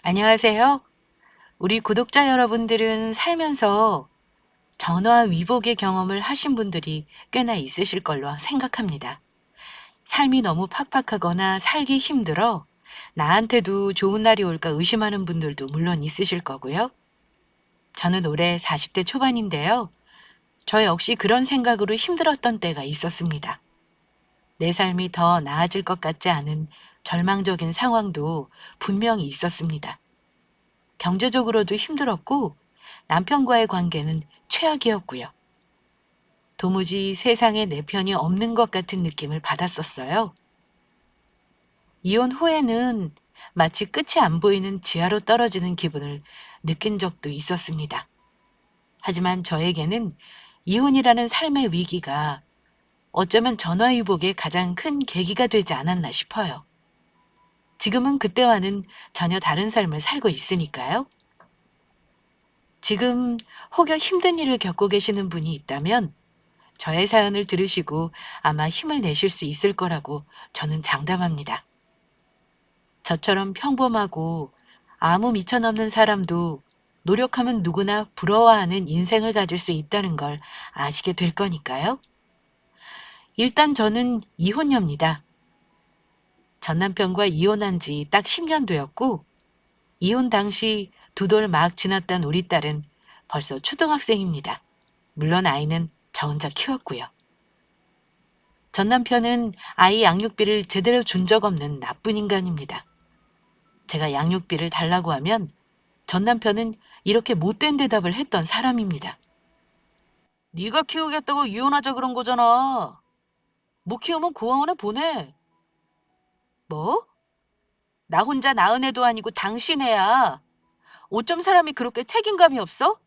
안녕하세요. 우리 구독자 여러분들은 살면서 전화 위복의 경험을 하신 분들이 꽤나 있으실 걸로 생각합니다. 삶이 너무 팍팍하거나 살기 힘들어 나한테도 좋은 날이 올까 의심하는 분들도 물론 있으실 거고요. 저는 올해 40대 초반인데요. 저 역시 그런 생각으로 힘들었던 때가 있었습니다. 내 삶이 더 나아질 것 같지 않은 절망적인 상황도 분명히 있었습니다. 경제적으로도 힘들었고 남편과의 관계는 최악이었고요. 도무지 세상에 내 편이 없는 것 같은 느낌을 받았었어요. 이혼 후에는 마치 끝이 안 보이는 지하로 떨어지는 기분을 느낀 적도 있었습니다. 하지만 저에게는 이혼이라는 삶의 위기가 어쩌면 전화위복의 가장 큰 계기가 되지 않았나 싶어요. 지금은 그때와는 전혀 다른 삶을 살고 있으니까요. 지금 혹여 힘든 일을 겪고 계시는 분이 있다면 저의 사연을 들으시고 아마 힘을 내실 수 있을 거라고 저는 장담합니다. 저처럼 평범하고 아무 미천없는 사람도 노력하면 누구나 부러워하는 인생을 가질 수 있다는 걸 아시게 될 거니까요. 일단 저는 이혼녀입니다. 전 남편과 이혼한 지 딱 10년 되었고, 이혼 당시 두 돌 막 지났던 우리 딸은 벌써 초등학생입니다. 물론 아이는 저 혼자 키웠고요. 전 남편은 아이 양육비를 제대로 준 적 없는 나쁜 인간입니다. 제가 양육비를 달라고 하면 전 남편은 이렇게 못된 대답을 했던 사람입니다. 네가 키우겠다고 이혼하자 그런 거잖아. 못 키우면 고아원에 보내. 뭐? 나 혼자 낳은 애도 아니고 당신 애야. 어쩜 사람이 그렇게 책임감이 없어?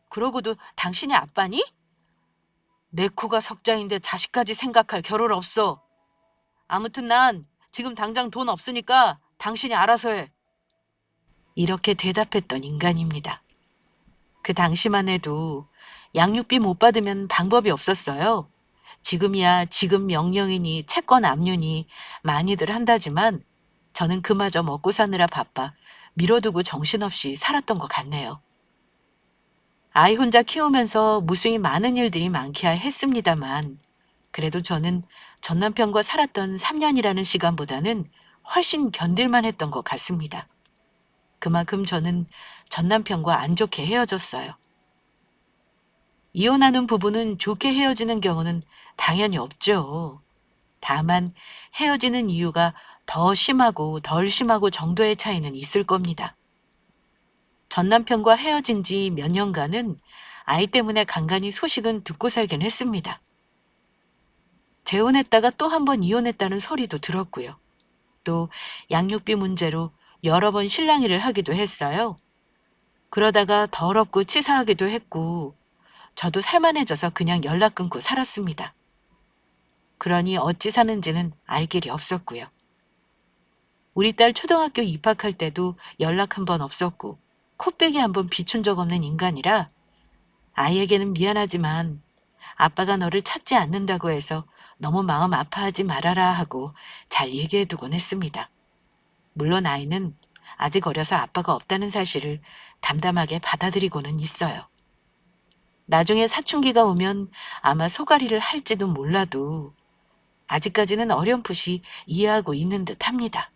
그러고도 당신이 아빠니? 내 코가 석자인데 자식까지 생각할 겨를 없어. 아무튼 난 지금 당장 돈 없으니까 당신이 알아서 해. 이렇게 대답했던 인간입니다. 그 당시만 해도 양육비 못 받으면 방법이 없었어요. 지금이야 지금 명령이니 채권 압류니 많이들 한다지만 저는 그마저 먹고 사느라 바빠 미뤄두고 정신없이 살았던 것 같네요. 아이 혼자 키우면서 무수히 많은 일들이 많기야 했습니다만 그래도 저는 전 남편과 살았던 3년이라는 시간보다는 훨씬 견딜만 했던 것 같습니다. 그만큼 저는 전 남편과 안 좋게 헤어졌어요. 이혼하는 부부는 좋게 헤어지는 경우는 당연히 없죠. 다만 헤어지는 이유가 더 심하고 덜 심하고 정도의 차이는 있을 겁니다. 전 남편과 헤어진 지 몇 년간은 아이 때문에 간간히 소식은 듣고 살긴 했습니다. 재혼했다가 또 한 번 이혼했다는 소리도 들었고요. 또 양육비 문제로 여러 번 실랑이를 하기도 했어요. 그러다가 더럽고 치사하기도 했고 저도 살만해져서 그냥 연락 끊고 살았습니다. 그러니 어찌 사는지는 알 길이 없었고요. 우리 딸 초등학교 입학할 때도 연락 한 번 없었고 코빼기 한 번 비춘 적 없는 인간이라 아이에게는 미안하지만 아빠가 너를 찾지 않는다고 해서 너무 마음 아파하지 말아라 하고 잘 얘기해 두곤 했습니다. 물론 아이는 아직 어려서 아빠가 없다는 사실을 담담하게 받아들이고는 있어요. 나중에 사춘기가 오면 아마 소가리를 할지도 몰라도 아직까지는 어렴풋이 이해하고 있는 듯 합니다.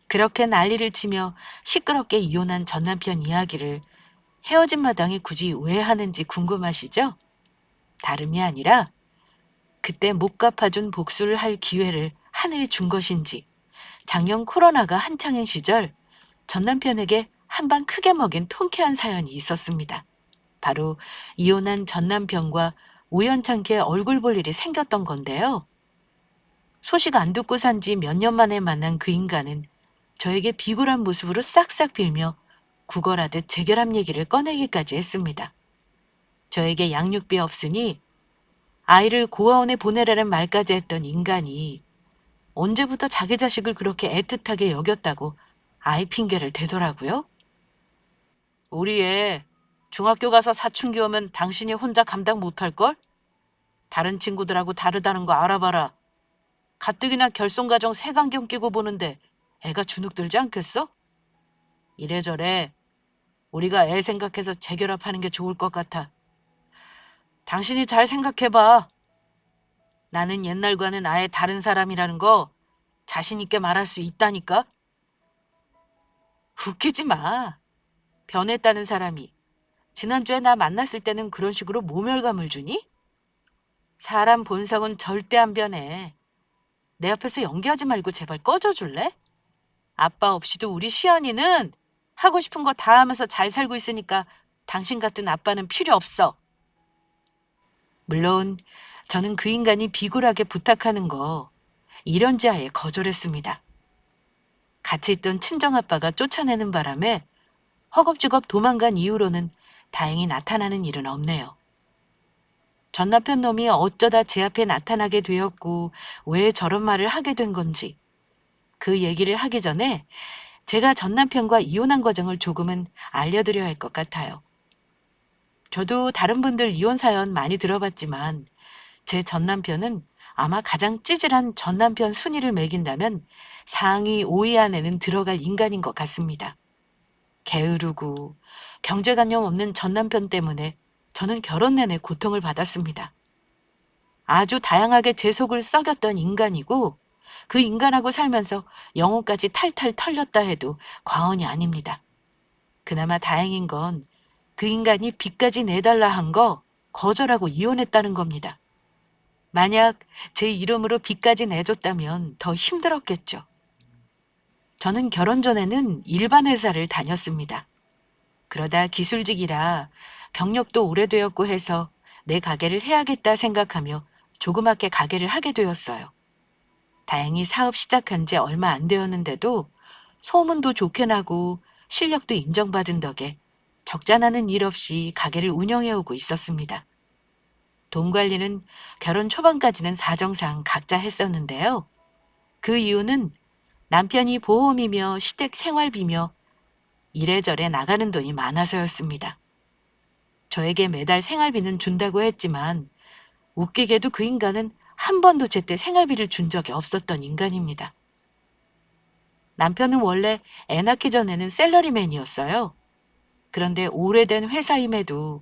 그렇게 난리를 치며 시끄럽게 이혼한 전 남편 이야기를 헤어진 마당에 굳이 왜 하는지 궁금하시죠? 다름이 아니라 그때 못 갚아준 복수를 할 기회를 하늘이 준 것인지 작년 코로나가 한창인 시절 전 남편에게 한 방 크게 먹인 통쾌한 사연이 있었습니다. 바로 이혼한 전 남편과 우연찮게 얼굴 볼 일이 생겼던 건데요. 소식 안 듣고 산지 몇 년 만에 만난 그 인간은 저에게 비굴한 모습으로 싹싹 빌며 구걸하듯 재결합 얘기를 꺼내기까지 했습니다. 저에게 양육비 없으니 아이를 고아원에 보내라는 말까지 했던 인간이 언제부터 자기 자식을 그렇게 애틋하게 여겼다고 아이 핑계를 대더라고요. 우리 애 중학교 가서 사춘기 오면 당신이 혼자 감당 못할걸? 다른 친구들하고 다르다는 거 알아봐라. 가뜩이나 결손가정 색안경 끼고 보는데 애가 주눅 들지 않겠어? 이래저래 우리가 애 생각해서 재결합하는 게 좋을 것 같아. 당신이 잘 생각해봐. 나는 옛날과는 아예 다른 사람이라는 거 자신 있게 말할 수 있다니까? 웃기지 마. 변했다는 사람이 지난주에 나 만났을 때는 그런 식으로 모멸감을 주니? 사람 본성은 절대 안 변해. 내 앞에서 연기하지 말고 제발 꺼져 줄래? 아빠 없이도 우리 시연이는 하고 싶은 거 다 하면서 잘 살고 있으니까 당신 같은 아빠는 필요 없어. 물론 저는 그 인간이 비굴하게 부탁하는 거 이런지하에 거절했습니다. 같이 있던 친정아빠가 쫓아내는 바람에 허겁지겁 도망간 이후로는 다행히 나타나는 일은 없네요. 전 남편 놈이 어쩌다 제 앞에 나타나게 되었고 왜 저런 말을 하게 된 건지 그 얘기를 하기 전에 제가 전 남편과 이혼한 과정을 조금은 알려드려야 할 것 같아요. 저도 다른 분들 이혼 사연 많이 들어봤지만 제 전 남편은 아마 가장 찌질한 전 남편 순위를 매긴다면 상위 5위 안에는 들어갈 인간인 것 같습니다. 게으르고 경제관념 없는 전 남편 때문에 저는 결혼 내내 고통을 받았습니다. 아주 다양하게 제 속을 썩였던 인간이고 그 인간하고 살면서 영혼까지 탈탈 털렸다 해도 과언이 아닙니다. 그나마 다행인 건 그 인간이 빚까지 내달라 한 거 거절하고 이혼했다는 겁니다. 만약 제 이름으로 빚까지 내줬다면 더 힘들었겠죠. 저는 결혼 전에는 일반 회사를 다녔습니다. 그러다 기술직이라 경력도 오래되었고 해서 내 가게를 해야겠다 생각하며 조그맣게 가게를 하게 되었어요. 다행히 사업 시작한 지 얼마 안 되었는데도 소문도 좋게 나고 실력도 인정받은 덕에 적잖아는 일 없이 가게를 운영해오고 있었습니다. 돈 관리는 결혼 초반까지는 사정상 각자 했었는데요. 그 이유는 남편이 보험이며 시댁 생활비며 이래저래 나가는 돈이 많아서였습니다. 저에게 매달 생활비는 준다고 했지만 웃기게도 그 인간은 한 번도 제때 생활비를 준 적이 없었던 인간입니다. 남편은 원래 애 낳기 전에는 샐러리맨이었어요. 그런데 오래된 회사임에도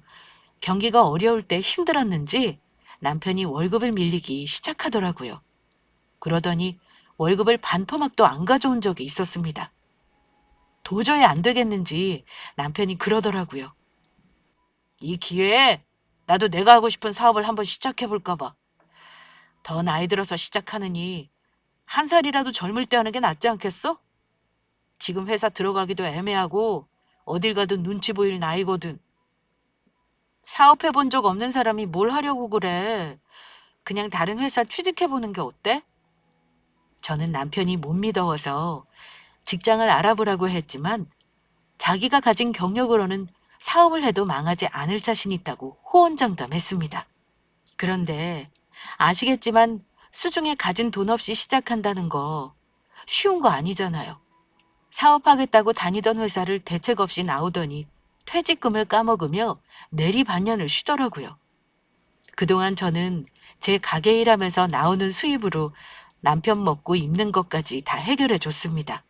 경기가 어려울 때 힘들었는지 남편이 월급을 밀리기 시작하더라고요. 그러더니 월급을 반토막도 안 가져온 적이 있었습니다. 도저히 안 되겠는지 남편이 그러더라고요. 이 기회에 나도 내가 하고 싶은 사업을 한번 시작해볼까 봐. 더 나이 들어서 시작하느니 한 살이라도 젊을 때 하는 게 낫지 않겠어? 지금 회사 들어가기도 애매하고 어딜 가든 눈치 보일 나이거든. 사업해본 적 없는 사람이 뭘 하려고 그래. 그냥 다른 회사 취직해보는 게 어때? 저는 남편이 못 믿어서 직장을 알아보라고 했지만 자기가 가진 경력으로는 사업을 해도 망하지 않을 자신 있다고 호언장담했습니다. 그런데 아시겠지만 수중에 가진 돈 없이 시작한다는 거 쉬운 거 아니잖아요. 사업하겠다고 다니던 회사를 대책 없이 나오더니 퇴직금을 까먹으며 내리반년을 쉬더라고요. 그동안 저는 제 가게 일하면서 나오는 수입으로 남편 먹고 입는 것까지 다 해결해 줬습니다.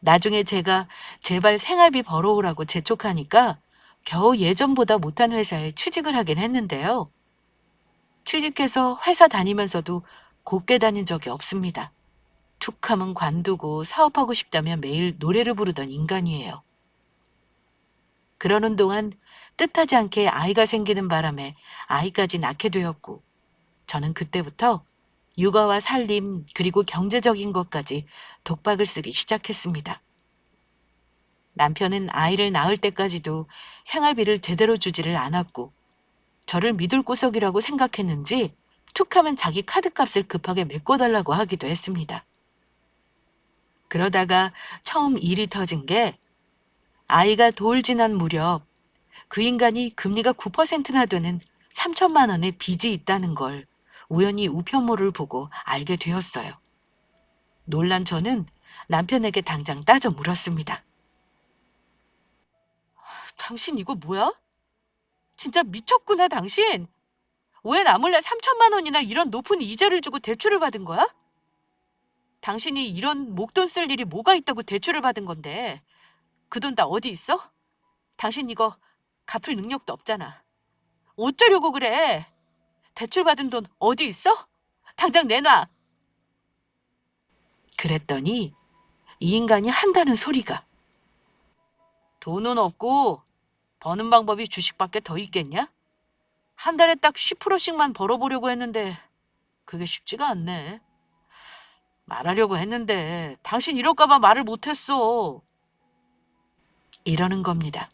나중에 제가 제발 생활비 벌어오라고 재촉하니까 겨우 예전보다 못한 회사에 취직을 하긴 했는데요. 취직해서 회사 다니면서도 곱게 다닌 적이 없습니다. 툭하면 관두고 사업하고 싶다며 매일 노래를 부르던 인간이에요. 그러는 동안 뜻하지 않게 아이가 생기는 바람에 아이까지 낳게 되었고 저는 그때부터 육아와 살림 그리고 경제적인 것까지 독박을 쓰기 시작했습니다. 남편은 아이를 낳을 때까지도 생활비를 제대로 주지를 않았고 저를 믿을 구석이라고 생각했는지 툭하면 자기 카드값을 급하게 메꿔달라고 하기도 했습니다. 그러다가 처음 일이 터진 게 아이가 돌 지난 무렵 그 인간이 금리가 9%나 되는 3천만 원의 빚이 있다는 걸 우연히 우편물을 보고 알게 되었어요. 놀란 저는 남편에게 당장 따져 물었습니다. 당신 이거 뭐야? 진짜 미쳤구나 당신. 왜 나 몰래 3천만 원이나 이런 높은 이자를 주고 대출을 받은 거야? 당신이 이런 목돈 쓸 일이 뭐가 있다고 대출을 받은 건데 그 돈 다 어디 있어? 당신 이거 갚을 능력도 없잖아. 어쩌려고 그래? 대출받은 돈 어디 있어? 당장 내놔. 그랬더니 이 인간이 한다는 소리가 돈은 없고 버는 방법이 주식밖에 더 있겠냐? 한 달에 딱 10%씩만 벌어보려고 했는데 그게 쉽지가 않네. 말하려고 했는데 당신 이럴까봐 말을 못했어. 이러는 겁니다.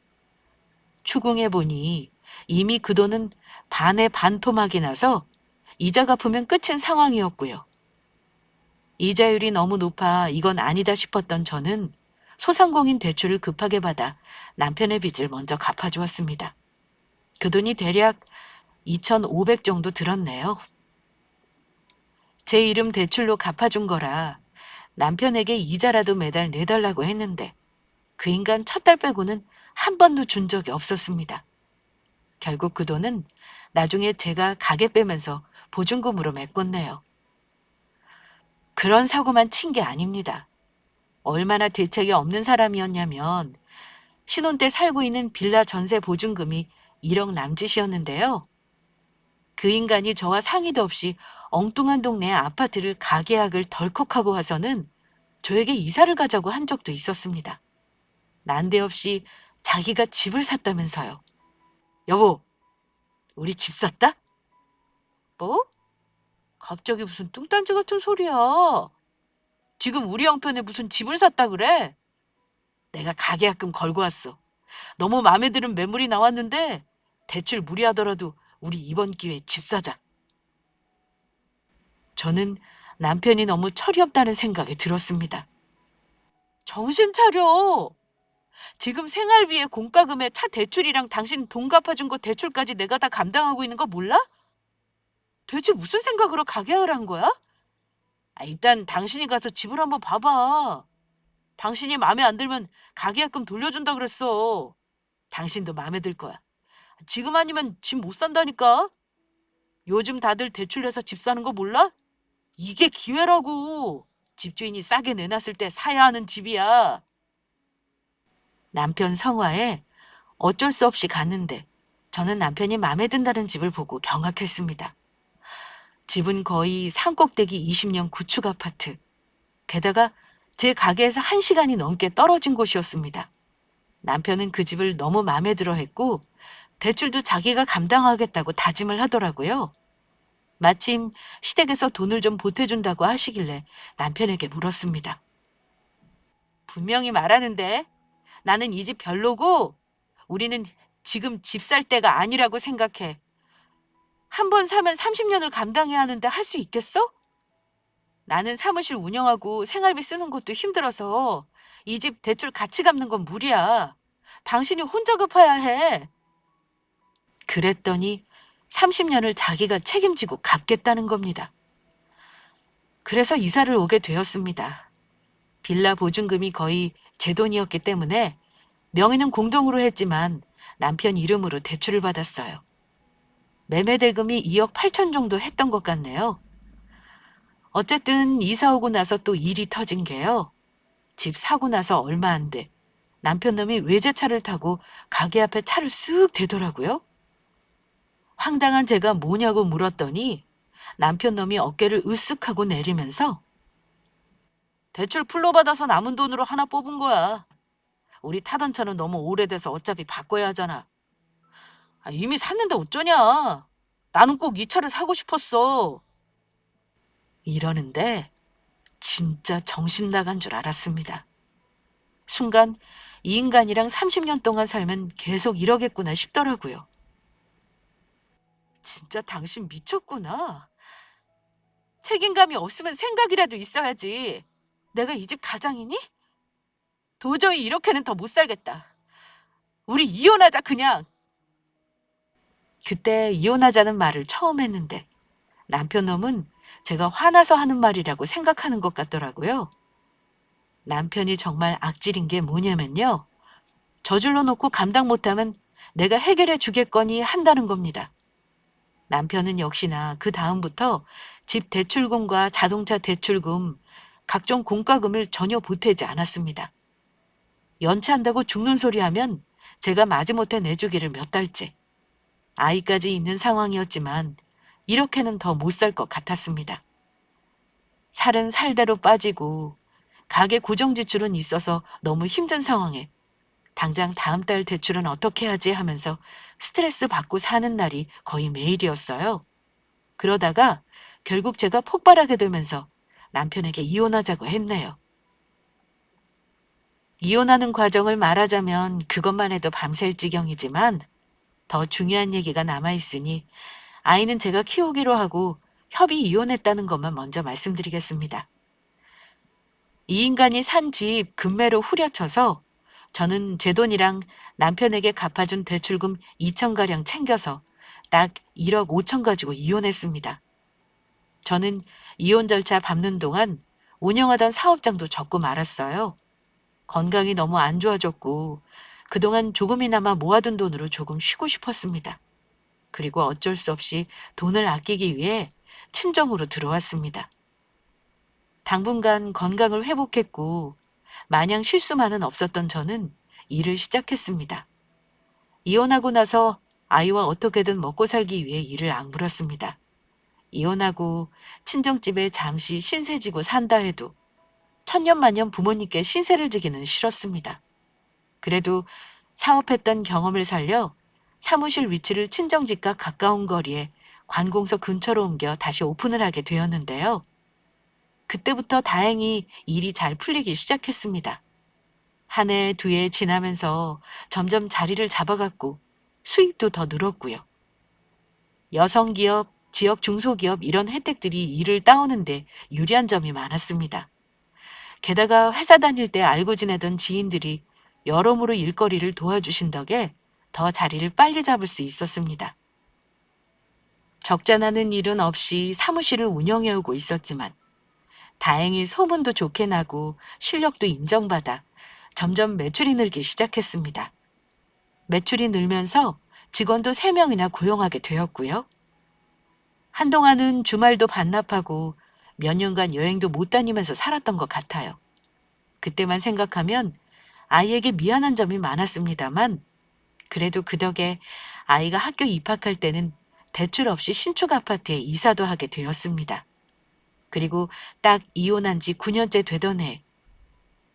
추궁해보니 이미 그 돈은 반의 반토막이 나서 이자 갚으면 끝인 상황이었고요. 이자율이 너무 높아 이건 아니다 싶었던 저는 소상공인 대출을 급하게 받아 남편의 빚을 먼저 갚아주었습니다. 그 돈이 대략 2,500 정도 들었네요. 제 이름 대출로 갚아준 거라 남편에게 이자라도 매달 내달라고 했는데 그 인간 첫 달 빼고는 한 번도 준 적이 없었습니다. 결국 그 돈은 나중에 제가 가게 빼면서 보증금으로 메꿨네요. 그런 사고만 친 게 아닙니다. 얼마나 대책이 없는 사람이었냐면 신혼 때 살고 있는 빌라 전세 보증금이 1억 남짓이었는데요. 그 인간이 저와 상의도 없이 엉뚱한 동네 아파트를 가계약을 덜컥하고 와서는 저에게 이사를 가자고 한 적도 있었습니다. 난데없이 자기가 집을 샀다면서요. 여보, 우리 집 샀다? 뭐? 갑자기 무슨 뚱딴지 같은 소리야. 지금 우리 형편에 무슨 집을 샀다 그래? 내가 가계약금 걸고 왔어. 너무 마음에 드는 매물이 나왔는데 대출 무리하더라도 우리 이번 기회에 집 사자. 저는 남편이 너무 철이 없다는 생각이 들었습니다. 정신 차려. 지금 생활비에 공과금에 차 대출이랑 당신 돈 갚아준 거 대출까지 내가 다 감당하고 있는 거 몰라? 도대체 무슨 생각으로 가계약을 한 거야? 일단 당신이 가서 집을 한번 봐봐. 당신이 마음에 안 들면 가계약금 돌려준다 그랬어. 당신도 마음에 들 거야. 지금 아니면 집 못 산다니까. 요즘 다들 대출 내서 집 사는 거 몰라? 이게 기회라고. 집주인이 싸게 내놨을 때 사야 하는 집이야. 남편 성화에 어쩔 수 없이 갔는데 저는 남편이 마음에 든다는 집을 보고 경악했습니다. 집은 거의 산꼭대기 20년 구축 아파트. 게다가 제 가게에서 1시간이 넘게 떨어진 곳이었습니다. 남편은 그 집을 너무 마음에 들어 했고 대출도 자기가 감당하겠다고 다짐을 하더라고요. 마침 시댁에서 돈을 좀 보태준다고 하시길래 남편에게 물었습니다. 분명히 말하는데 나는 이 집 별로고 우리는 지금 집 살 때가 아니라고 생각해. 한 번 사면 30년을 감당해야 하는데 할 수 있겠어? 나는 사무실 운영하고 생활비 쓰는 것도 힘들어서 이 집 대출 같이 갚는 건 무리야. 당신이 혼자 갚아야 해. 그랬더니 30년을 자기가 책임지고 갚겠다는 겁니다. 그래서 이사를 오게 되었습니다. 빌라 보증금이 거의 제 돈이었기 때문에 명의는 공동으로 했지만 남편 이름으로 대출을 받았어요. 매매 대금이 2억 8천 정도 했던 것 같네요. 어쨌든 이사 오고 나서 또 일이 터진 게요. 집 사고 나서 얼마 안 돼. 남편 놈이 외제차를 타고 가게 앞에 차를 쓱 대더라고요. 황당한 제가 뭐냐고 물었더니 남편 놈이 어깨를 으쓱하고 내리면서 대출 풀로 받아서 남은 돈으로 하나 뽑은 거야. 우리 타던 차는 너무 오래돼서 어차피 바꿔야 하잖아. 이미 샀는데 어쩌냐. 나는 꼭 이 차를 사고 싶었어. 이러는데 진짜 정신 나간 줄 알았습니다. 순간 이 인간이랑 30년 동안 살면 계속 이러겠구나 싶더라고요. 진짜 당신 미쳤구나. 책임감이 없으면 생각이라도 있어야지. 내가 이 집 가장이니? 도저히 이렇게는 더 못 살겠다. 우리 이혼하자 그냥. 그때 이혼하자는 말을 처음 했는데 남편 놈은 제가 화나서 하는 말이라고 생각하는 것 같더라고요. 남편이 정말 악질인 게 뭐냐면요. 저질러 놓고 감당 못하면 내가 해결해 주겠거니 한다는 겁니다. 남편은 역시나 그 다음부터 집 대출금과 자동차 대출금, 각종 공과금을 전혀 보태지 않았습니다. 연체한다고 죽는 소리 하면 제가 마지못해 내주기를 몇 달째. 아이까지 있는 상황이었지만 이렇게는 더 못 살 것 같았습니다. 살은 살대로 빠지고 가게 고정 지출은 있어서 너무 힘든 상황에 당장 다음 달 대출은 어떻게 하지 하면서 스트레스 받고 사는 날이 거의 매일이었어요. 그러다가 결국 제가 폭발하게 되면서 남편에게 이혼하자고 했네요. 이혼하는 과정을 말하자면 그것만 해도 밤샐 지경이지만 더 중요한 얘기가 남아있으니 아이는 제가 키우기로 하고 협의 이혼했다는 것만 먼저 말씀드리겠습니다. 이 인간이 산 집 금매로 후려쳐서 저는 제 돈이랑 남편에게 갚아준 대출금 2천가량 챙겨서 딱 1억 5천 가지고 이혼했습니다. 저는 이혼 절차 밟는 동안 운영하던 사업장도 접고 말았어요. 건강이 너무 안 좋아졌고 그동안 조금이나마 모아둔 돈으로 조금 쉬고 싶었습니다. 그리고 어쩔 수 없이 돈을 아끼기 위해 친정으로 들어왔습니다. 당분간 건강을 회복했고 마냥 실수만은 없었던 저는 일을 시작했습니다. 이혼하고 나서 아이와 어떻게든 먹고 살기 위해 일을 악물었습니다. 이혼하고 친정집에 잠시 신세지고 산다 해도 천년만년 부모님께 신세를 지기는 싫었습니다. 그래도 사업했던 경험을 살려 사무실 위치를 친정집과 가까운 거리에 관공서 근처로 옮겨 다시 오픈을 하게 되었는데요. 그때부터 다행히 일이 잘 풀리기 시작했습니다. 한 해, 두 해 지나면서 점점 자리를 잡아갔고 수입도 더 늘었고요. 여성기업, 지역 중소기업 이런 혜택들이 일을 따오는데 유리한 점이 많았습니다. 게다가 회사 다닐 때 알고 지내던 지인들이 여러모로 일거리를 도와주신 덕에 더 자리를 빨리 잡을 수 있었습니다. 적자나는 일은 없이 사무실을 운영해오고 있었지만 다행히 소문도 좋게 나고 실력도 인정받아 점점 매출이 늘기 시작했습니다. 매출이 늘면서 직원도 3명이나 고용하게 되었고요. 한동안은 주말도 반납하고 몇 년간 여행도 못 다니면서 살았던 것 같아요. 그때만 생각하면 아이에게 미안한 점이 많았습니다만 그래도 그 덕에 아이가 학교 입학할 때는 대출 없이 신축 아파트에 이사도 하게 되었습니다. 그리고 딱 이혼한 지 9년째 되던 해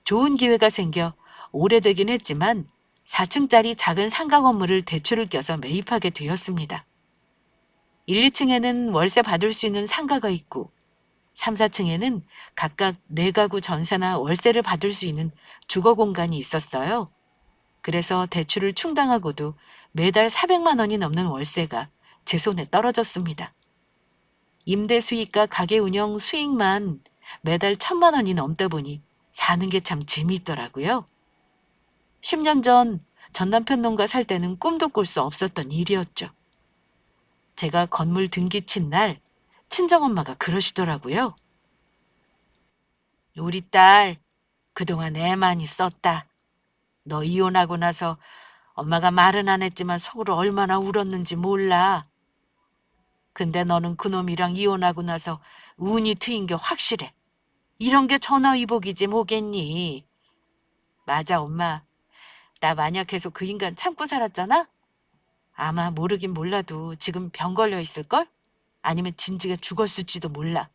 좋은 기회가 생겨 오래되긴 했지만 4층짜리 작은 상가 건물을 대출을 껴서 매입하게 되었습니다. 1, 2층에는 월세 받을 수 있는 상가가 있고 3, 4층에는 각각 4가구 전세나 월세를 받을 수 있는 주거 공간이 있었어요. 그래서 대출을 충당하고도 매달 400만 원이 넘는 월세가 제 손에 떨어졌습니다. 임대 수익과 가게 운영 수익만 매달 1,000만 원이 넘다 보니 사는 게 참 재미있더라고요. 10년 전 남편 농가 살 때는 꿈도 꿀 수 없었던 일이었죠. 제가 건물 등기 친 날 친정엄마가 그러시더라고요. 우리 딸 그동안 애 많이 썼다. 너 이혼하고 나서 엄마가 말은 안 했지만 속으로 얼마나 울었는지 몰라. 근데 너는 그놈이랑 이혼하고 나서 운이 트인 게 확실해. 이런 게 전화위복이지 뭐겠니. 맞아 엄마. 나 만약 계속 그 인간 참고 살았잖아? 아마 모르긴 몰라도 지금 병 걸려 있을걸? 아니면 진지게 죽었을지도 몰라.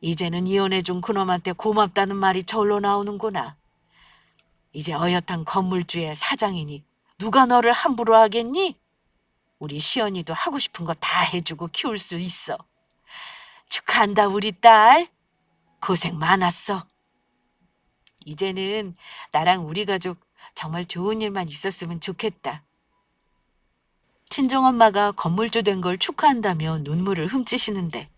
이제는 이혼해준 그놈한테 고맙다는 말이 절로 나오는구나. 이제 어엿한 건물주의 사장이니 누가 너를 함부로 하겠니? 우리 시연이도 하고 싶은 거 다 해주고 키울 수 있어. 축하한다 우리 딸. 고생 많았어. 이제는 나랑 우리 가족 정말 좋은 일만 있었으면 좋겠다. 친정엄마가 건물주 된 걸 축하한다며 눈물을 훔치시는데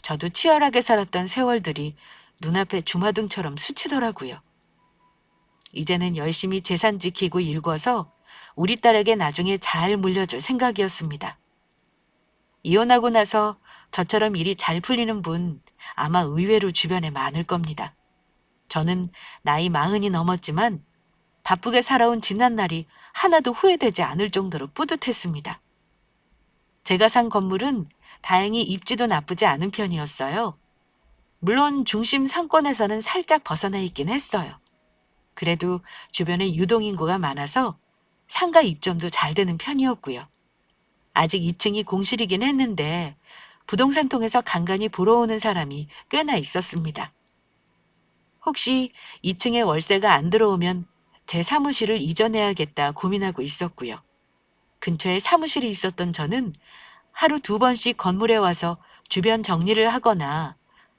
저도 치열하게 살았던 세월들이 눈앞에 주마등처럼 스치더라고요. 이제는 열심히 재산 지키고 일궈서 우리 딸에게 나중에 잘 물려줄 생각이었습니다. 이혼하고 나서 저처럼 일이 잘 풀리는 분 아마 의외로 주변에 많을 겁니다. 저는 나이 40이 넘었지만 바쁘게 살아온 지난 날이 하나도 후회되지 않을 정도로 뿌듯했습니다. 제가 산 건물은 다행히 입지도 나쁘지 않은 편이었어요. 물론 중심 상권에서는 살짝 벗어나 있긴 했어요. 그래도 주변에 유동인구가 많아서 상가 입점도 잘 되는 편이었고요. 아직 2층이 공실이긴 했는데 부동산 통해서 간간히 보러 오는 사람이 꽤나 있었습니다. 혹시 2층에 월세가 안 들어오면 제 사무실을 이전해야겠다 고민하고 있었고요. 근처에 사무실이 있었던 저는 하루 2번씩 건물에 와서 주변 정리를 하거나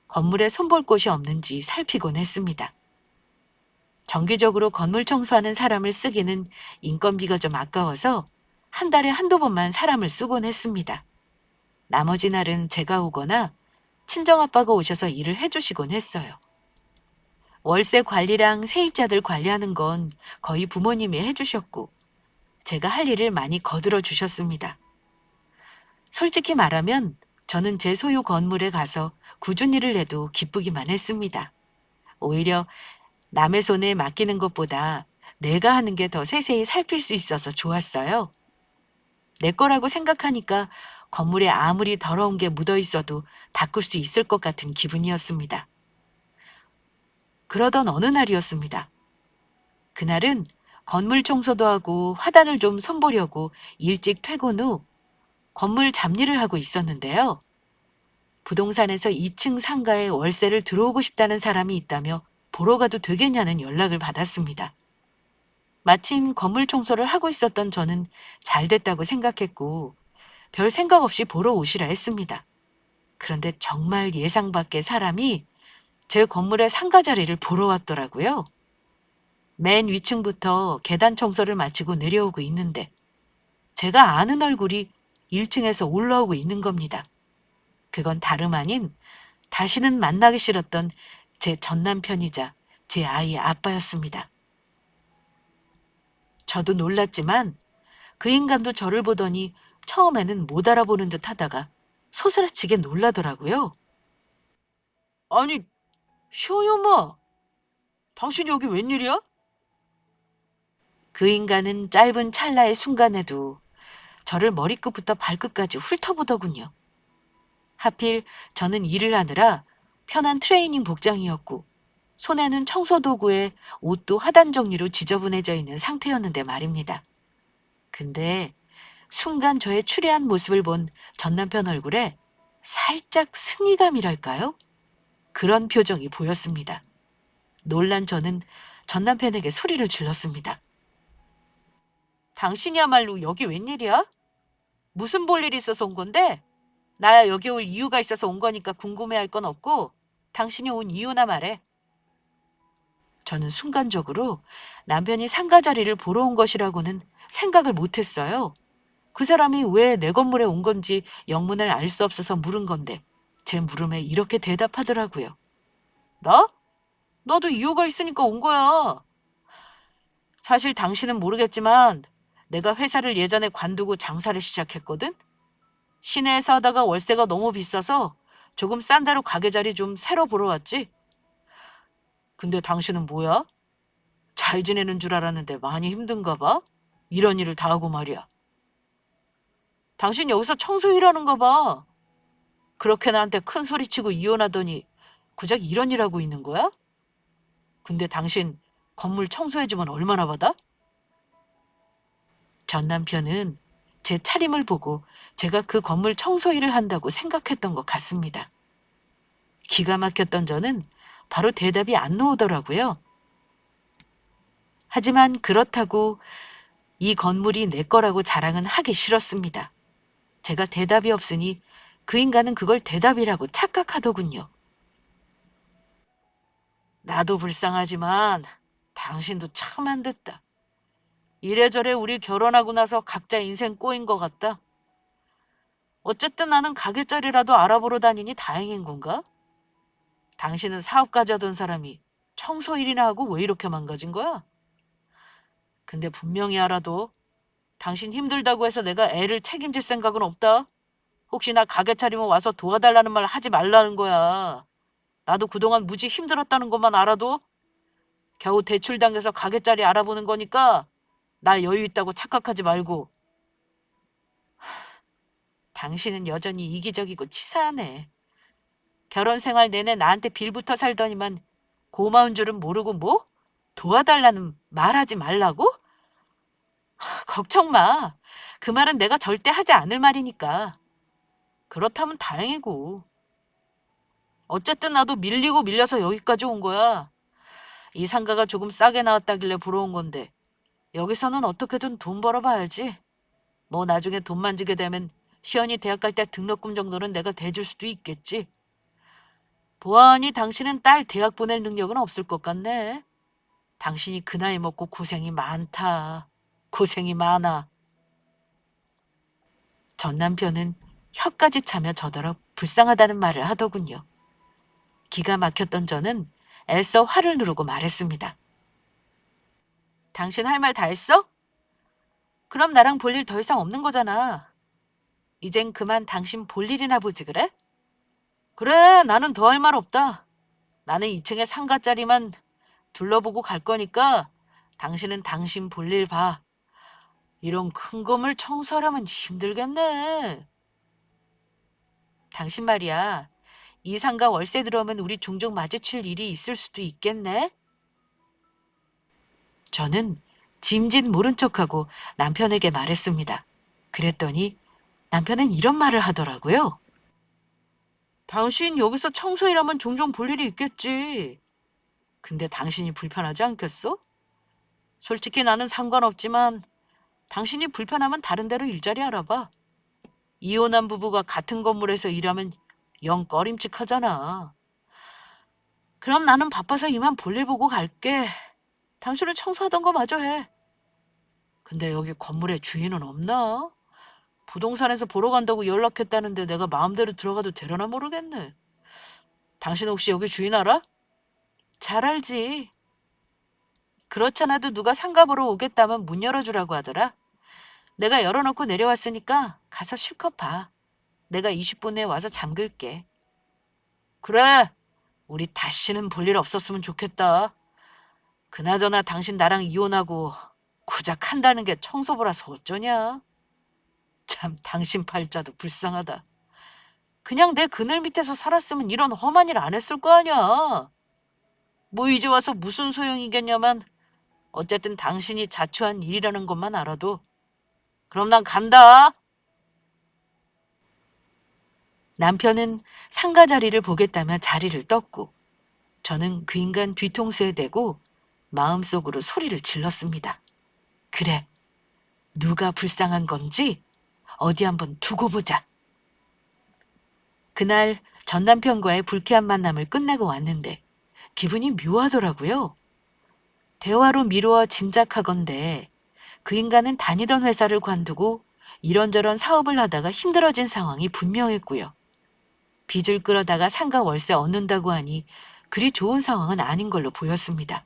건물에 손볼 곳이 없는지 살피곤 했습니다. 정기적으로 건물 청소하는 사람을 쓰기는 인건비가 좀 아까워서 한 달에 한두 번만 사람을 쓰곤 했습니다. 나머지 날은 제가 오거나 친정아빠가 오셔서 일을 해주시곤 했어요. 월세 관리랑 세입자들 관리하는 건 거의 부모님이 해주셨고 제가 할 일을 많이 거들어 주셨습니다. 솔직히 말하면 저는 제 소유 건물에 가서 굳은 일을 해도 기쁘기만 했습니다. 오히려 남의 손에 맡기는 것보다 내가 하는 게 더 세세히 살필 수 있어서 좋았어요. 내 거라고 생각하니까 건물에 아무리 더러운 게 묻어 있어도 닦을 수 있을 것 같은 기분이었습니다. 그러던 어느 날이었습니다. 그날은 건물 청소도 하고 화단을 좀 손보려고 일찍 퇴근 후 건물 잡일을 하고 있었는데요. 부동산에서 2층 상가에 월세를 들어오고 싶다는 사람이 있다며 보러 가도 되겠냐는 연락을 받았습니다. 마침 건물 청소를 하고 있었던 저는 잘 됐다고 생각했고 별 생각 없이 보러 오시라 했습니다. 그런데 정말 예상 밖의 사람이 제 건물의 상가 자리를 보러 왔더라고요. 맨 위층부터 계단 청소를 마치고 내려오고 있는데 제가 아는 얼굴이 1층에서 올라오고 있는 겁니다. 그건 다름 아닌 다시는 만나기 싫었던 제 전남편이자 제 아이의 아빠였습니다. 저도 놀랐지만 그 인간도 저를 보더니 처음에는 못 알아보는 듯 하다가 소스라치게 놀라더라고요. 아니, 시어머마, 당신 여기 웬일이야? 그 인간은 짧은 찰나의 순간에도 저를 머리끝부터 발끝까지 훑어보더군요. 하필 저는 일을 하느라 편한 트레이닝 복장이었고 손에는 청소도구에 옷도 하단 정리로 지저분해져 있는 상태였는데 말입니다. 근데 순간 저의 추레한 모습을 본 전남편 얼굴에 살짝 승리감이랄까요? 그런 표정이 보였습니다. 놀란 저는 전남편에게 소리를 질렀습니다. 당신이야말로 여기 웬일이야? 무슨 볼일 있어서 온 건데? 나야 여기 올 이유가 있어서 온 거니까 궁금해할 건 없고 당신이 온 이유나 말해. 저는 순간적으로 남편이 상가 자리를 보러 온 것이라고는 생각을 못했어요. 그 사람이 왜 내 건물에 온 건지 영문을 알 수 없어서 물은 건데 제 물음에 이렇게 대답하더라고요. 나? 나도 이유가 있으니까 온 거야. 사실 당신은 모르겠지만 내가 회사를 예전에 관두고 장사를 시작했거든? 시내에서 하다가 월세가 너무 비싸서 조금 싼 데로 가게 자리 좀 새로 보러 왔지. 근데 당신은 뭐야? 잘 지내는 줄 알았는데 많이 힘든가 봐? 이런 일을 다 하고 말이야. 당신 여기서 청소 일하는가 봐. 그렇게 나한테 큰 소리치고 이혼하더니 고작 이런 일 하고 있는 거야? 근데 당신 건물 청소해주면 얼마나 받아? 전 남편은 제 차림을 보고 제가 그 건물 청소 일을 한다고 생각했던 것 같습니다. 기가 막혔던 저는 바로 대답이 안 나오더라고요. 하지만 그렇다고 이 건물이 내 거라고 자랑은 하기 싫었습니다. 제가 대답이 없으니 그 인간은 그걸 대답이라고 착각하더군요. 나도 불쌍하지만 당신도 참 안 됐다. 이래저래 우리 결혼하고 나서 각자 인생 꼬인 것 같다. 어쨌든 나는 가게자리라도 알아보러 다니니 다행인 건가? 당신은 사업가자던 사람이 청소 일이나 하고 왜 이렇게 망가진 거야? 근데 분명히 알아도 당신 힘들다고 해서 내가 애를 책임질 생각은 없다. 혹시 나 가게 차리면 와서 도와달라는 말 하지 말라는 거야. 나도 그동안 무지 힘들었다는 것만 알아도 겨우 대출 당겨서 가게 자리 알아보는 거니까 나 여유 있다고 착각하지 말고. 당신은 여전히 이기적이고 치사하네. 결혼 생활 내내 나한테 빌붙어 살더니만 고마운 줄은 모르고 뭐? 도와달라는 말하지 말라고? 걱정 마. 그 말은 내가 절대 하지 않을 말이니까. 그렇다면 다행이고. 어쨌든 나도 밀리고 밀려서 여기까지 온 거야. 이 상가가 조금 싸게 나왔다길래 보러 온 건데 여기서는 어떻게든 돈 벌어봐야지. 뭐 나중에 돈 만지게 되면 시연이 대학 갈 때 등록금 정도는 내가 대줄 수도 있겠지. 보아하니 당신은 딸 대학 보낼 능력은 없을 것 같네. 당신이 그 나이 먹고 고생이 많다. 고생이 많아. 전 남편은 혀까지 차며 저더러 불쌍하다는 말을 하더군요. 기가 막혔던 저는 애써 화를 누르고 말했습니다. 당신 할 말 다 했어? 그럼 나랑 볼 일 더 이상 없는 거잖아. 이젠 그만 당신 볼 일이나 보지 그래? 그래, 나는 더 할 말 없다. 나는 2층에 상가짜리만 둘러보고 갈 거니까 당신은 당신 볼 일 봐. 이런 큰 건물 청소하려면 힘들겠네. 당신 말이야. 이 상가 월세 들어오면 우리 종종 마주칠 일이 있을 수도 있겠네. 저는 짐짓 모른 척하고 남편에게 말했습니다. 그랬더니 남편은 이런 말을 하더라고요. 당신 여기서 청소 일하면 종종 볼 일이 있겠지. 근데 당신이 불편하지 않겠어? 솔직히 나는 상관없지만 당신이 불편하면 다른 데로 일자리 알아봐. 이혼한 부부가 같은 건물에서 일하면 영 꺼림칙하잖아. 그럼 나는 바빠서 이만 볼일 보고 갈게. 당신은 청소하던 거 마저 해. 근데 여기 건물에 주인은 없나? 부동산에서 보러 간다고 연락했다는데 내가 마음대로 들어가도 되려나 모르겠네. 당신 혹시 여기 주인 알아? 잘 알지. 그렇잖아도 누가 상가 보러 오겠다면 문 열어주라고 하더라. 내가 열어놓고 내려왔으니까 가서 실컷 봐. 내가 20분 내에 와서 잠글게. 그래. 우리 다시는 볼 일 없었으면 좋겠다. 그나저나 당신 나랑 이혼하고 고작 한다는 게 청소부라서 어쩌냐? 참 당신 팔자도 불쌍하다. 그냥 내 그늘 밑에서 살았으면 이런 험한 일 안 했을 거 아니야. 뭐 이제 와서 무슨 소용이겠냐만 어쨌든 당신이 자초한 일이라는 것만 알아도 그럼 난 간다. 남편은 상가 자리를 보겠다며 자리를 떴고 저는 그 인간 뒤통수에 대고 마음속으로 소리를 질렀습니다. 그래, 누가 불쌍한 건지 어디 한번 두고 보자. 그날 전 남편과의 불쾌한 만남을 끝내고 왔는데 기분이 묘하더라고요. 대화로 미루어 짐작하건대 그 인간은 다니던 회사를 관두고 이런저런 사업을 하다가 힘들어진 상황이 분명했고요. 빚을 끌어다가 상가 월세 얻는다고 하니 그리 좋은 상황은 아닌 걸로 보였습니다.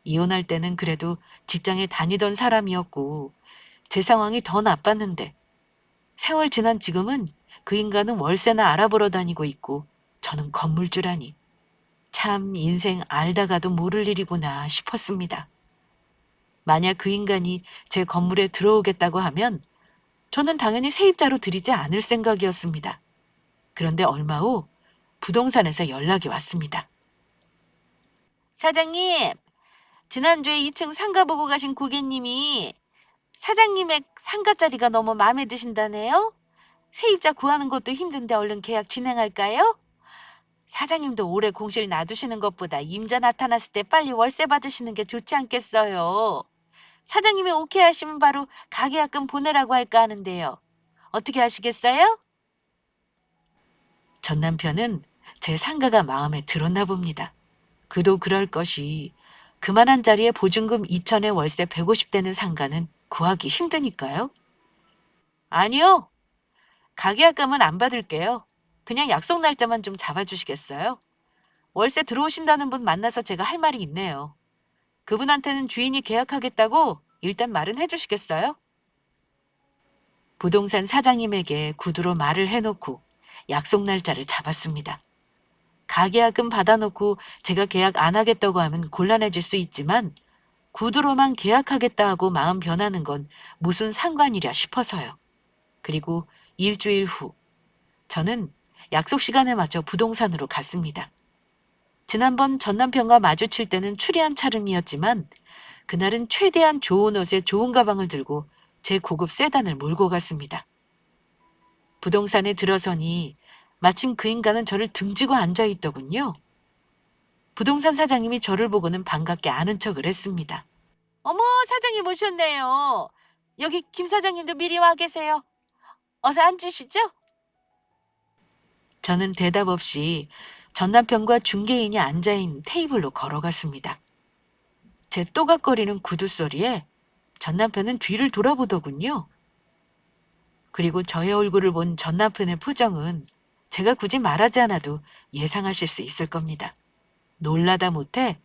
이혼할 때는 그래도 직장에 다니던 사람이었고 제 상황이 더 나빴는데 세월 지난 지금은 그 인간은 월세나 알아보러 다니고 있고 저는 건물주라니 참 인생 알다가도 모를 일이구나 싶었습니다. 만약 그 인간이 제 건물에 들어오겠다고 하면 저는 당연히 세입자로 들이지 않을 생각이었습니다. 그런데 얼마 후 부동산에서 연락이 왔습니다. 사장님, 지난주에 2층 상가 보고 가신 고객님이 사장님의 상가 자리가 너무 마음에 드신다네요? 세입자 구하는 것도 힘든데 얼른 계약 진행할까요? 사장님도 오래 공실 놔두시는 것보다 임자 나타났을 때 빨리 월세 받으시는 게 좋지 않겠어요? 사장님이 오케이 하시면 바로 가계약금 보내라고 할까 하는데요. 어떻게 하시겠어요? 전 남편은 제 상가가 마음에 들었나 봅니다. 그도 그럴 것이 그만한 자리에 보증금 2천에 월세 150대는 상가는 구하기 힘드니까요. 아니요. 가계약금은 안 받을게요. 그냥 약속 날짜만 좀 잡아주시겠어요? 월세 들어오신다는 분 만나서 제가 할 말이 있네요. 그분한테는 주인이 계약하겠다고 일단 말은 해주시겠어요? 부동산 사장님에게 구두로 말을 해놓고 약속 날짜를 잡았습니다. 가계약금 받아놓고 제가 계약 안 하겠다고 하면 곤란해질 수 있지만 구두로만 계약하겠다 하고 마음 변하는 건 무슨 상관이랴 싶어서요. 그리고 일주일 후 저는 약속 시간에 맞춰 부동산으로 갔습니다. 지난번 전 남편과 마주칠 때는 추리한 차림이었지만 그날은 최대한 좋은 옷에 좋은 가방을 들고 제 고급 세단을 몰고 갔습니다. 부동산에 들어서니 마침 그 인간은 저를 등지고 앉아 있더군요. 부동산 사장님이 저를 보고는 반갑게 아는 척을 했습니다. 어머, 사장님 오셨네요. 여기 김 사장님도 미리 와 계세요. 어서 앉으시죠? 저는 대답 없이 전 남편과 중개인이 앉아있는 테이블로 걸어갔습니다. 제 또각거리는 구두 소리에 전 남편은 뒤를 돌아보더군요. 그리고 저의 얼굴을 본 전 남편의 표정은 제가 굳이 말하지 않아도 예상하실 수 있을 겁니다. 놀라다 못해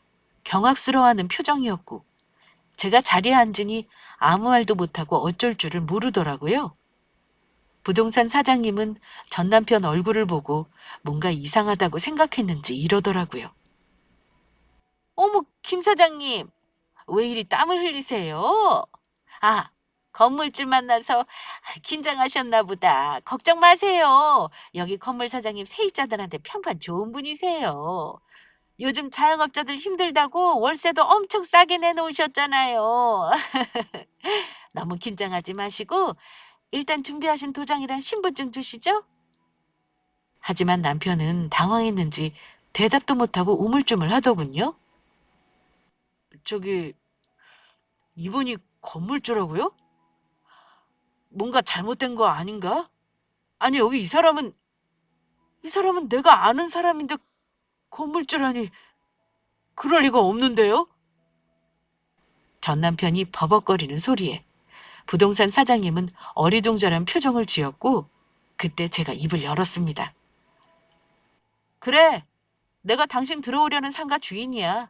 경악스러워하는 표정이었고 제가 자리에 앉으니 아무 말도 못하고 어쩔 줄을 모르더라고요. 부동산 사장님은 전 남편 얼굴을 보고 뭔가 이상하다고 생각했는지 이러더라고요. 어머, 김 사장님, 왜 이리 땀을 흘리세요? 아, 건물주 만나서 긴장하셨나 보다. 걱정 마세요. 여기 건물 사장님 세입자들한테 평판 좋은 분이세요. 요즘 자영업자들 힘들다고 월세도 엄청 싸게 내놓으셨잖아요. 너무 긴장하지 마시고 일단 준비하신 도장이랑 신분증 주시죠? 하지만 남편은 당황했는지 대답도 못하고 우물쭈물 하더군요. 저기, 이분이 건물주라고요? 뭔가 잘못된 거 아닌가? 아니, 여기 이 사람은 내가 아는 사람인데 건물주라니, 그럴 리가 없는데요? 전 남편이 버벅거리는 소리에 부동산 사장님은 어리둥절한 표정을 지었고, 그때 제가 입을 열었습니다. 그래, 내가 당신 들어오려는 상가 주인이야.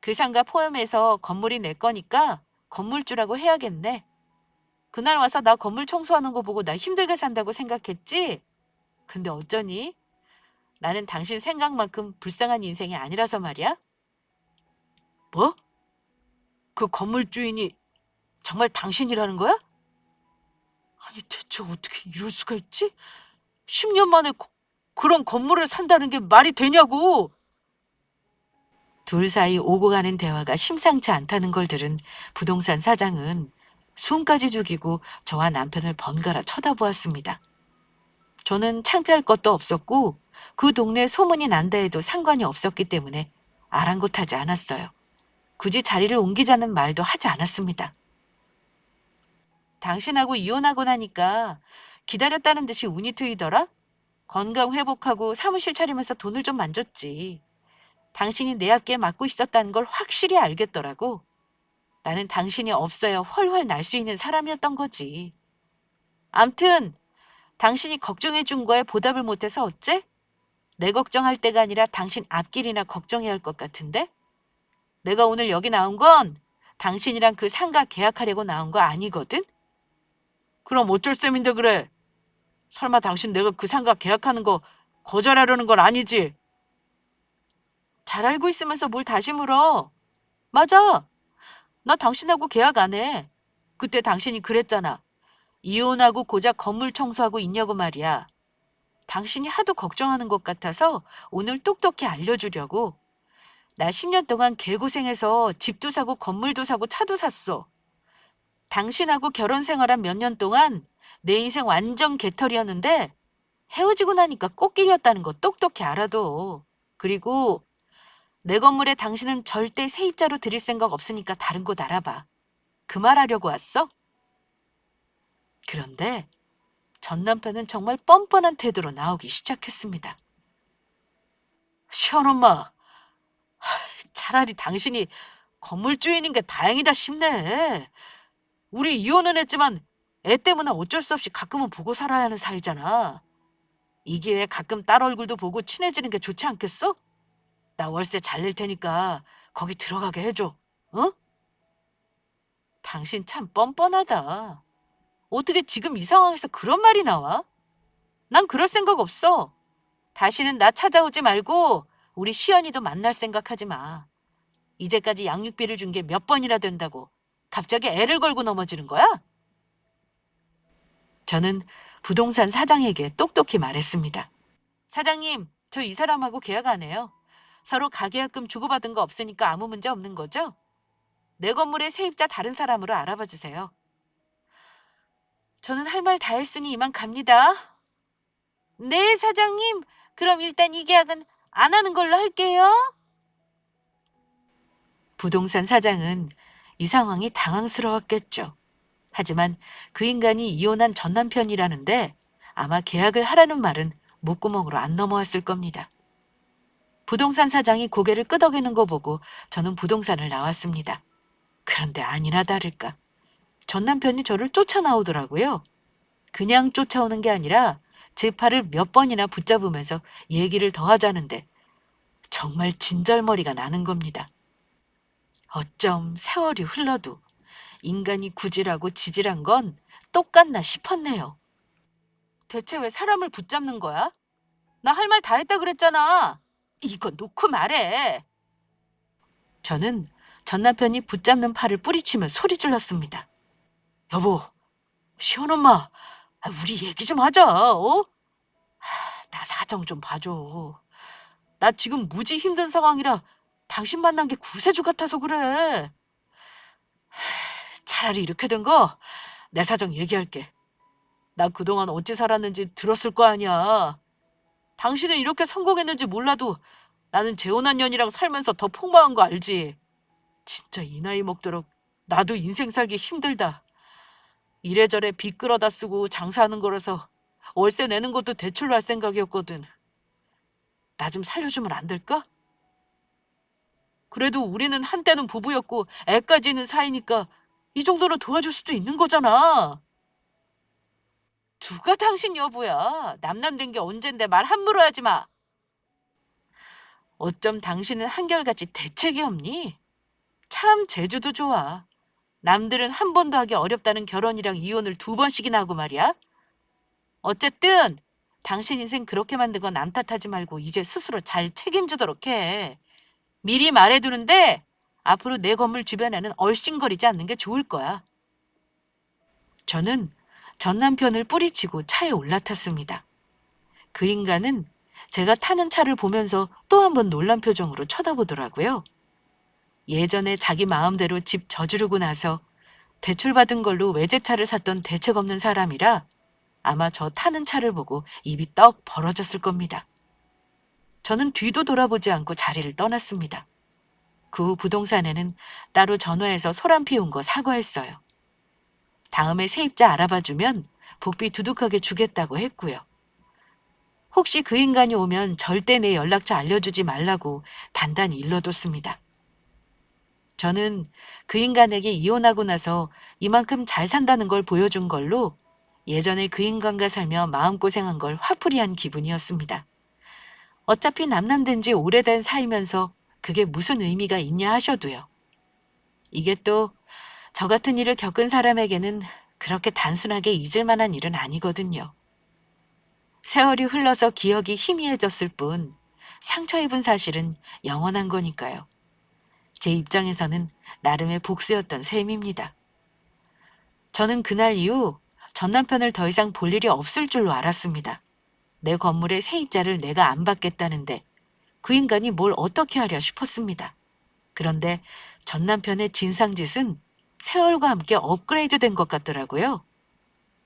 그 상가 포함해서 건물이 내 거니까 건물주라고 해야겠네. 그날 와서 나 건물 청소하는 거 보고 나 힘들게 산다고 생각했지? 근데 어쩌니? 나는 당신 생각만큼 불쌍한 인생이 아니라서 말이야. 뭐? 그 건물 주인이 정말 당신이라는 거야? 아니 대체 어떻게 이럴 수가 있지? 10년 만에 그런 건물을 산다는 게 말이 되냐고. 둘 사이 오고 가는 대화가 심상치 않다는 걸 들은 부동산 사장은 숨까지 죽이고 저와 남편을 번갈아 쳐다보았습니다. 저는 창피할 것도 없었고 그 동네 소문이 난다 해도 상관이 없었기 때문에 아랑곳하지 않았어요. 굳이 자리를 옮기자는 말도 하지 않았습니다. 당신하고 이혼하고 나니까 기다렸다는 듯이 운이 트이더라? 건강 회복하고 사무실 차리면서 돈을 좀 만졌지. 당신이 내 앞길 막고 있었다는 걸 확실히 알겠더라고. 나는 당신이 없어야 훨훨 날 수 있는 사람이었던 거지. 암튼 당신이 걱정해 준 거에 보답을 못해서 어째? 내 걱정할 때가 아니라 당신 앞길이나 걱정해야 할 것 같은데? 내가 오늘 여기 나온 건 당신이랑 그 상가 계약하려고 나온 거 아니거든? 그럼 어쩔 셈인데 그래? 설마 당신 내가 그 상가 계약하는 거 거절하려는 건 아니지? 잘 알고 있으면서 뭘 다시 물어? 맞아. 나 당신하고 계약 안 해. 그때 당신이 그랬잖아. 이혼하고 고작 건물 청소하고 있냐고 말이야. 당신이 하도 걱정하는 것 같아서 오늘 똑똑히 알려주려고. 나 10년 동안 개고생해서 집도 사고 건물도 사고 차도 샀어. 당신하고 결혼 생활한 몇 년 동안 내 인생 완전 개털이었는데 헤어지고 나니까 꽃길이었다는 거 똑똑히 알아도. 그리고 내 건물에 당신은 절대 세입자로 들일 생각 없으니까 다른 곳 알아봐. 그 말 하려고 왔어? 그런데 전 남편은 정말 뻔뻔한 태도로 나오기 시작했습니다. 시원엄마, 차라리 당신이 건물 주인인 게 다행이다 싶네. 우리 이혼은 했지만 애 때문에 어쩔 수 없이 가끔은 보고 살아야 하는 사이잖아. 이 기회에 가끔 딸 얼굴도 보고 친해지는 게 좋지 않겠어? 나 월세 잘 낼 테니까 거기 들어가게 해줘. 어? 당신 참 뻔뻔하다. 어떻게 지금 이 상황에서 그런 말이 나와? 난 그럴 생각 없어. 다시는 나 찾아오지 말고 우리 시연이도 만날 생각하지 마. 이제까지 양육비를 준 게 몇 번이나 된다고 갑자기 애를 걸고 넘어지는 거야? 저는 부동산 사장에게 똑똑히 말했습니다. 사장님, 저 이 사람하고 계약 안 해요. 서로 가계약금 주고받은 거 없으니까 아무 문제 없는 거죠? 내 건물의 세입자 다른 사람으로 알아봐 주세요. 저는 할 말 다 했으니 이만 갑니다. 네, 사장님. 그럼 일단 이 계약은 안 하는 걸로 할게요. 부동산 사장은 이 상황이 당황스러웠겠죠. 하지만 그 인간이 이혼한 전 남편이라는데 아마 계약을 하라는 말은 목구멍으로 안 넘어왔을 겁니다. 부동산 사장이 고개를 끄덕이는 거 보고 저는 부동산을 나왔습니다. 그런데 아니나 다를까. 전 남편이 저를 쫓아나오더라고요. 그냥 쫓아오는 게 아니라 제 팔을 몇 번이나 붙잡으면서 얘기를 더 하자는데 정말 진절머리가 나는 겁니다. 어쩜 세월이 흘러도 인간이 구질하고 지질한 건 똑같나 싶었네요. 대체 왜 사람을 붙잡는 거야? 나 할 말 다 했다 그랬잖아. 이거 놓고 말해. 저는 전 남편이 붙잡는 팔을 뿌리치며 소리 질렀습니다. 여보, 시원엄마, 우리 얘기 좀 하자, 어? 나 사정 좀 봐줘. 나 지금 무지 힘든 상황이라 당신 만난 게 구세주 같아서 그래. 차라리 이렇게 된 거 내 사정 얘기할게. 나 그동안 어찌 살았는지 들었을 거 아니야. 당신은 이렇게 성공했는지 몰라도 나는 재혼한 년이랑 살면서 더 폭망한 거 알지? 진짜 이 나이 먹도록 나도 인생 살기 힘들다. 이래저래 빚 끌어다 쓰고 장사하는 거라서 월세 내는 것도 대출로 할 생각이었거든. 나 좀 살려주면 안 될까? 그래도 우리는 한때는 부부였고 애까지 있는 사이니까 이 정도는 도와줄 수도 있는 거잖아. 누가 당신 여보야. 남남된 게 언젠데 말 함부로 하지 마. 어쩜 당신은 한결같이 대책이 없니? 참 재주도 좋아. 남들은 한 번도 하기 어렵다는 결혼이랑 이혼을 2번씩이나 하고 말이야. 어쨌든 당신 인생 그렇게 만든 건 남 탓하지 말고 이제 스스로 잘 책임지도록 해. 미리 말해두는데 앞으로 내 건물 주변에는 얼씬거리지 않는 게 좋을 거야. 저는 전 남편을 뿌리치고 차에 올라탔습니다. 그 인간은 제가 타는 차를 보면서 또 한 번 놀란 표정으로 쳐다보더라고요. 예전에 자기 마음대로 집 저지르고 나서 대출받은 걸로 외제차를 샀던 대책 없는 사람이라 아마 저 타는 차를 보고 입이 떡 벌어졌을 겁니다. 저는 뒤도 돌아보지 않고 자리를 떠났습니다. 그 후 부동산에는 따로 전화해서 소란 피운 거 사과했어요. 다음에 세입자 알아봐주면 복비 두둑하게 주겠다고 했고요. 혹시 그 인간이 오면 절대 내 연락처 알려주지 말라고 단단히 일러뒀습니다. 저는 그 인간에게 이혼하고 나서 이만큼 잘 산다는 걸 보여준 걸로 예전에 그 인간과 살며 마음고생한 걸 화풀이한 기분이었습니다. 어차피 남남된 지 오래된 사이면서 그게 무슨 의미가 있냐 하셔도요. 이게 또 저 같은 일을 겪은 사람에게는 그렇게 단순하게 잊을 만한 일은 아니거든요. 세월이 흘러서 기억이 희미해졌을 뿐 상처 입은 사실은 영원한 거니까요. 제 입장에서는 나름의 복수였던 셈입니다. 저는 그날 이후 전 남편을 더 이상 볼 일이 없을 줄로 알았습니다. 내 건물의 세입자를 내가 안 받겠다는데 그 인간이 뭘 어떻게 하려 싶었습니다. 그런데 전 남편의 진상짓은 세월과 함께 업그레이드 된 것 같더라고요.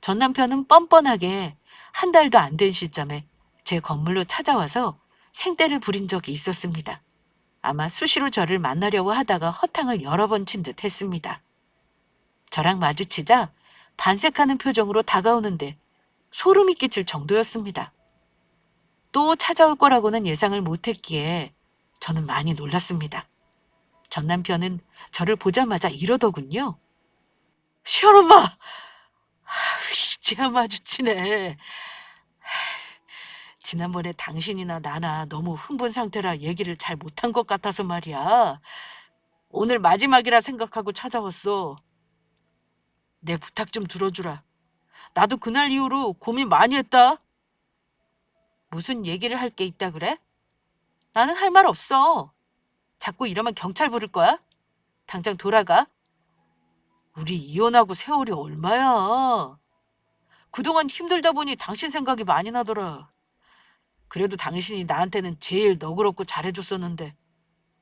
전 남편은 뻔뻔하게 한 달도 안 된 시점에 제 건물로 찾아와서 생떼를 부린 적이 있었습니다. 아마 수시로 저를 만나려고 하다가 허탕을 여러 번 친 듯 했습니다. 저랑 마주치자 반색하는 표정으로 다가오는데 소름이 끼칠 정도였습니다. 또 찾아올 거라고는 예상을 못했기에 저는 많이 놀랐습니다. 전 남편은 저를 보자마자 이러더군요. 시원엄마! 이제야 마주치네. 지난번에 당신이나 나나 너무 흥분 상태라 얘기를 잘 못한 것 같아서 말이야. 오늘 마지막이라 생각하고 찾아왔어. 내 부탁 좀 들어주라. 나도 그날 이후로 고민 많이 했다. 무슨 얘기를 할 게 있다 그래? 나는 할 말 없어. 자꾸 이러면 경찰 부를 거야? 당장 돌아가. 우리 이혼하고 세월이 얼마야. 그동안 힘들다 보니 당신 생각이 많이 나더라. 그래도 당신이 나한테는 제일 너그럽고 잘해줬었는데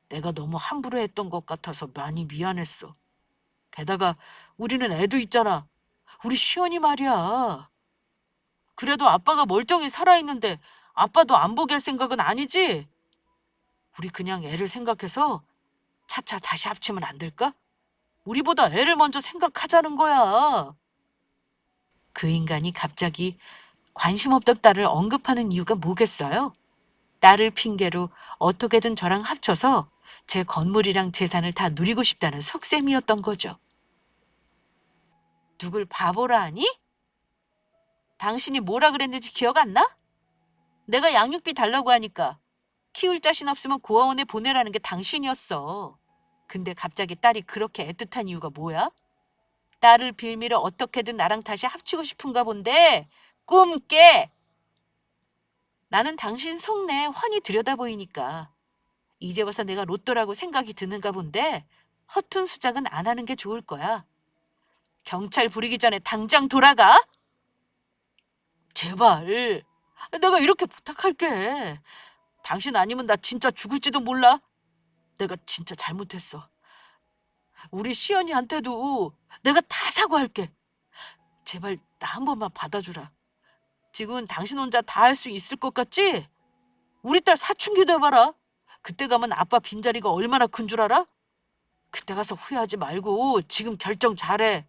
내가 너무 함부로 했던 것 같아서 많이 미안했어. 게다가 우리는 애도 있잖아. 우리 시연이 말이야. 그래도 아빠가 멀쩡히 살아있는데 아빠도 안 보게 할 생각은 아니지? 우리 그냥 애를 생각해서 차차 다시 합치면 안 될까? 우리보다 애를 먼저 생각하자는 거야. 그 인간이 갑자기 관심 없던 딸을 언급하는 이유가 뭐겠어요? 딸을 핑계로 어떻게든 저랑 합쳐서 제 건물이랑 재산을 다 누리고 싶다는 속셈이었던 거죠. 누굴 바보라 하니? 당신이 뭐라 그랬는지 기억 안 나? 내가 양육비 달라고 하니까 키울 자신 없으면 고아원에 보내라는 게 당신이었어. 근데 갑자기 딸이 그렇게 애틋한 이유가 뭐야? 딸을 빌미로 어떻게든 나랑 다시 합치고 싶은가 본데 꿈 깨! 나는 당신 속내 훤히 들여다보이니까 이제 와서 내가 로또라고 생각이 드는가 본데 허튼 수작은 안 하는 게 좋을 거야. 경찰 부르기 전에 당장 돌아가. 제발. 내가 이렇게 부탁할게. 당신 아니면 나 진짜 죽을지도 몰라. 내가 진짜 잘못했어. 우리 시연이한테도 내가 다 사과할게. 제발 나 한 번만 받아주라. 지금은 당신 혼자 다 할 수 있을 것 같지? 우리 딸 사춘기도 해봐라. 그때 가면 아빠 빈자리가 얼마나 큰 줄 알아? 그때 가서 후회하지 말고 지금 결정 잘해.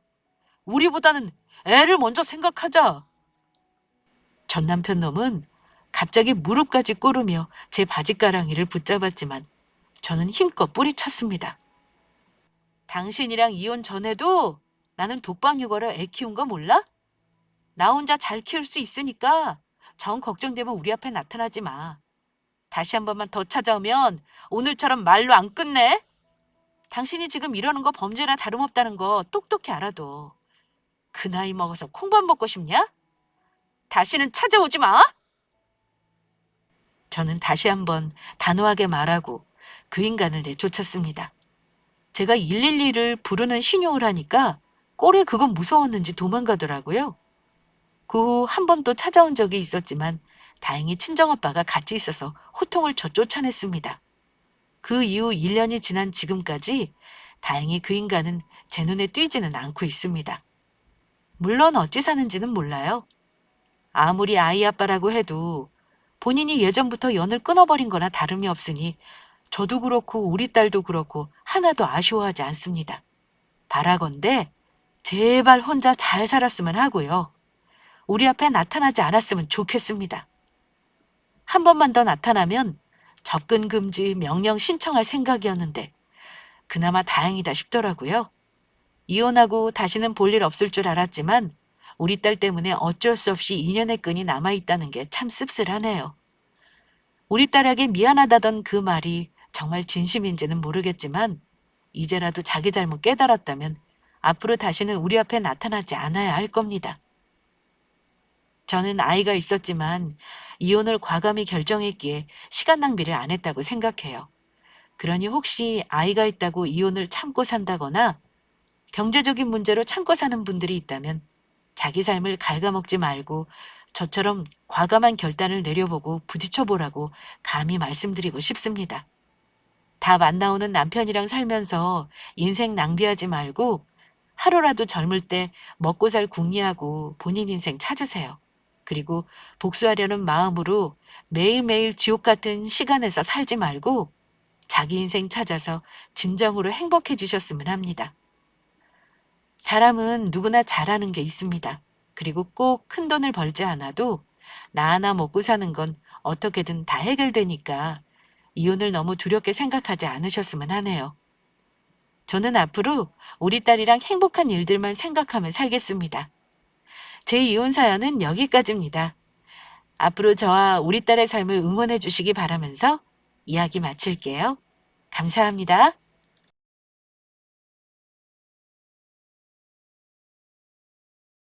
우리보다는 애를 먼저 생각하자. 전 남편 놈은 갑자기 무릎까지 꿇으며 제 바짓가랑이를 붙잡았지만 저는 힘껏 뿌리쳤습니다. 당신이랑 이혼 전에도 나는 독방 육아로 애 키운 거 몰라? 나 혼자 잘 키울 수 있으니까 정 걱정되면 우리 앞에 나타나지 마. 다시 한 번만 더 찾아오면 오늘처럼 말로 안 끝내. 당신이 지금 이러는 거 범죄나 다름없다는 거 똑똑히 알아도 그 나이 먹어서 콩밥 먹고 싶냐? 다시는 찾아오지 마. 저는 다시 한번 단호하게 말하고 그 인간을 내쫓았습니다. 제가 112를 부르는 신용을 하니까 꼴에 그건 무서웠는지 도망가더라고요. 그 후 한 번 또 찾아온 적이 있었지만 다행히 친정아빠가 같이 있어서 호통을 쳐 쫓아냈습니다. 그 이후 1년이 지난 지금까지 다행히 그 인간은 제 눈에 띄지는 않고 있습니다. 물론 어찌 사는지는 몰라요. 아무리 아이 아빠라고 해도 본인이 예전부터 연을 끊어버린 거나 다름이 없으니 저도 그렇고 우리 딸도 그렇고 하나도 아쉬워하지 않습니다. 바라건대 제발 혼자 잘 살았으면 하고요. 우리 앞에 나타나지 않았으면 좋겠습니다. 한 번만 더 나타나면 접근 금지 명령 신청할 생각이었는데 그나마 다행이다 싶더라고요. 이혼하고 다시는 볼 일 없을 줄 알았지만 우리 딸 때문에 어쩔 수 없이 인연의 끈이 남아있다는 게 참 씁쓸하네요. 우리 딸에게 미안하다던 그 말이 정말 진심인지는 모르겠지만 이제라도 자기 잘못 깨달았다면 앞으로 다시는 우리 앞에 나타나지 않아야 할 겁니다. 저는 아이가 있었지만 이혼을 과감히 결정했기에 시간 낭비를 안 했다고 생각해요. 그러니 혹시 아이가 있다고 이혼을 참고 산다거나 경제적인 문제로 참고 사는 분들이 있다면 자기 삶을 갉아먹지 말고 저처럼 과감한 결단을 내려보고 부딪혀보라고 감히 말씀드리고 싶습니다. 답 안 나오는 남편이랑 살면서 인생 낭비하지 말고 하루라도 젊을 때 먹고 살 궁리하고 본인 인생 찾으세요. 그리고 복수하려는 마음으로 매일매일 지옥 같은 시간에서 살지 말고 자기 인생 찾아서 진정으로 행복해지셨으면 합니다. 사람은 누구나 잘하는 게 있습니다. 그리고 꼭 큰 돈을 벌지 않아도 나 하나 먹고 사는 건 어떻게든 다 해결되니까 이혼을 너무 두렵게 생각하지 않으셨으면 하네요. 저는 앞으로 우리 딸이랑 행복한 일들만 생각하며 살겠습니다. 제 이혼 사연은 여기까지입니다. 앞으로 저와 우리 딸의 삶을 응원해 주시기 바라면서 이야기 마칠게요. 감사합니다.